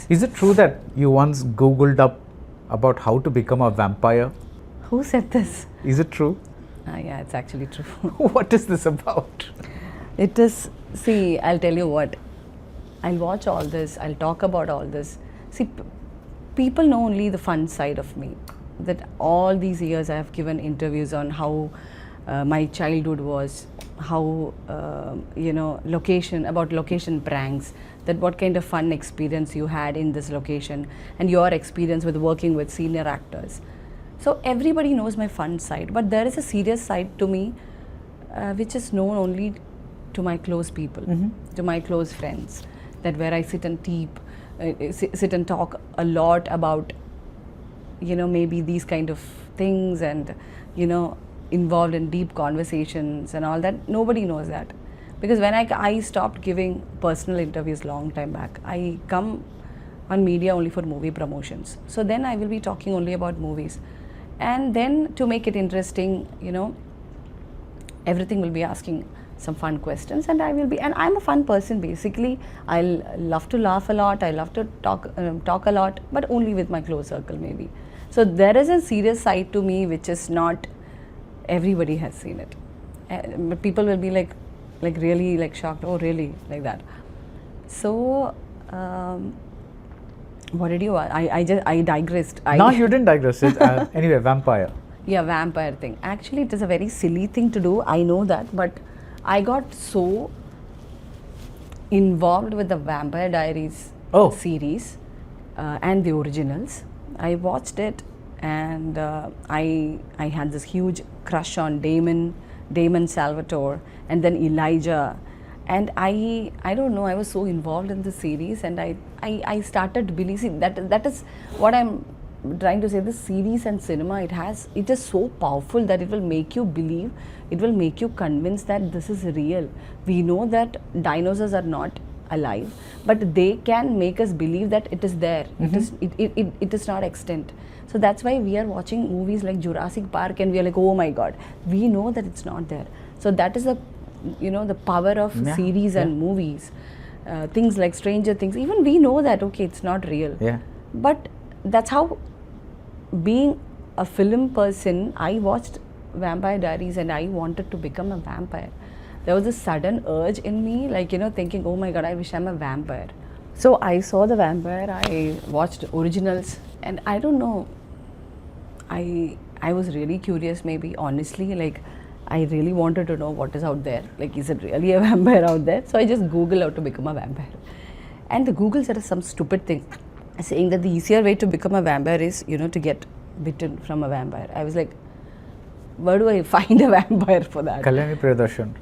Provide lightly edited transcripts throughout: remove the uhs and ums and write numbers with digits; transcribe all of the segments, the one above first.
Is it true that you once Googled up about how to become a vampire? Who said this? Is it true? Yeah, it's actually true. What is this about? It is, see, I'll tell you what. I'll watch all this, I'll talk about all this. See, people know only the fun side of me. That all these years I have given interviews on how my childhood was, how, location pranks, that what kind of fun experience you had in this location, and your experience with working with senior actors. So everybody knows my fun side, but there is a serious side to me which is known only to my close people, to my close friends, that where I sit and sit and talk a lot about, maybe these kind of things, and, involved in deep conversations and all that. Nobody knows that. Because when I stopped giving personal interviews long time back, I come on media only for movie promotions. So then I will be talking only about movies. And then to make it interesting, everything will be asking some fun questions, and and I'm a fun person basically. I love to laugh a lot, I love to talk a lot, but only with my close circle maybe. So there is a serious side to me which is not everybody has seen it. But people will be like really like shocked, oh really, like that. So what did you, I digressed. No, you didn't digress. Anyway, vampire. Yeah, vampire thing. Actually, it is a very silly thing to do, I know that, but I got so involved with the Vampire Diaries series and the originals. I watched it, and I had this huge crush on Damon Salvatore, and then Elijah, and I don't know, I was so involved in the series, and I started believing that is what I'm trying to say. This series and cinema, it is so powerful that it will make you believe, it will make you convinced that this is real. We know that dinosaurs are not alive, but they can make us believe that it is there. It is not extinct. So that's why we are watching movies like Jurassic Park, and we are like, oh my god, we know that it's not there. So that is the power of series and movies. Things like Stranger Things, even we know that okay, it's not real. But that's how, being a film person, I watched Vampire Diaries and I wanted to become a vampire. There was a sudden urge in me, like, thinking, oh my god, I wish I'm a vampire. So I saw the vampire, I watched originals, and I don't know, I was really curious, maybe, honestly, like, I really wanted to know what is out there. Like, is it really a vampire out there? So I just Googled how to become a vampire. And the Google said some stupid thing, saying that the easier way to become a vampire is, to get bitten from a vampire. I was like, where do I find a vampire for that? Kalyani Priyadarshan.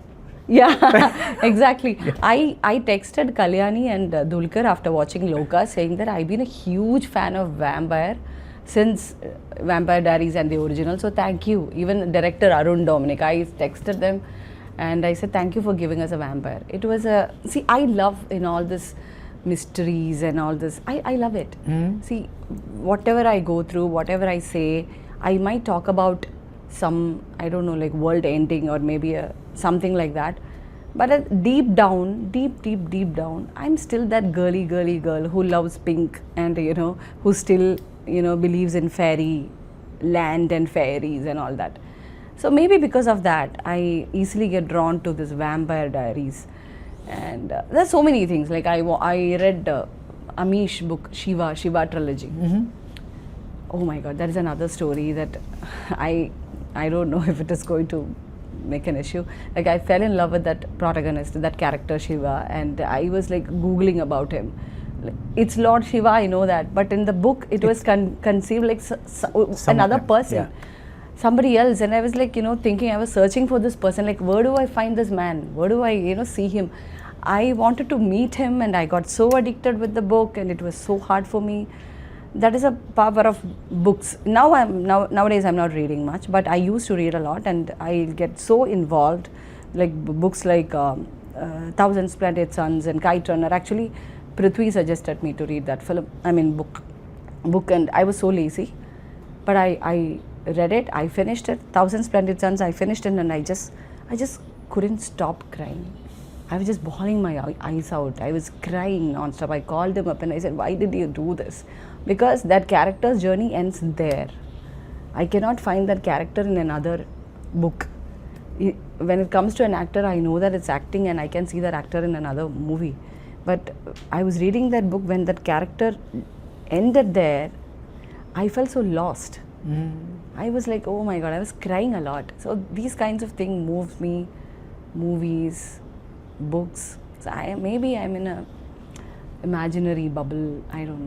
Yeah, exactly. Yeah. I texted Kalyani and Dulkar after watching Loka, saying that I've been a huge fan of Vampire since Vampire Diaries and the original. So thank you. Even director Arun Dominic, I texted them and I said, thank you for giving us a vampire. It was see, I love in all this mysteries and all this, I love it. See, whatever I go through, whatever I say, I might talk about some, I don't know, like world ending or maybe something like that, but deep down, deep down, I'm still that girly girl who loves pink and who still believes in fairy land and fairies and all that. So maybe because of that, I easily get drawn to this Vampire Diaries. And there's so many things, like I read Amish book, Shiva trilogy. Oh my god, that is another story that I don't know if it is going to make an issue. Like, I fell in love with that protagonist, that character Shiva, and I was like Googling about him. Like, it's Lord Shiva, I know that, but in the book it was conceived like another person, somebody else, and I was like, thinking, I was searching for this person, like, where do I find this man? Where do I, see him? I wanted to meet him, and I got so addicted with the book, and it was so hard for me. That is a power of books. Nowadays I'm not reading much, but I used to read a lot, and I get so involved, like books like Thousand Splendid Suns and Kite Runner. Actually, Prithvi suggested me to read that book, and I was so lazy, but I read it, I finished it. Thousand Splendid Suns, I finished it, and I just couldn't stop crying. I was just bawling my eyes out. I was crying non-stop. I called him up and I said, why did you do this? Because that character's journey ends there. I cannot find that character in another book. When it comes to an actor, I know that it's acting and I can see that actor in another movie. But I was reading that book, when that character ended there, I felt so lost. I was like, oh my God, I was crying a lot. So these kinds of things moves me, movies, books. So maybe I'm in a imaginary bubble, I don't know.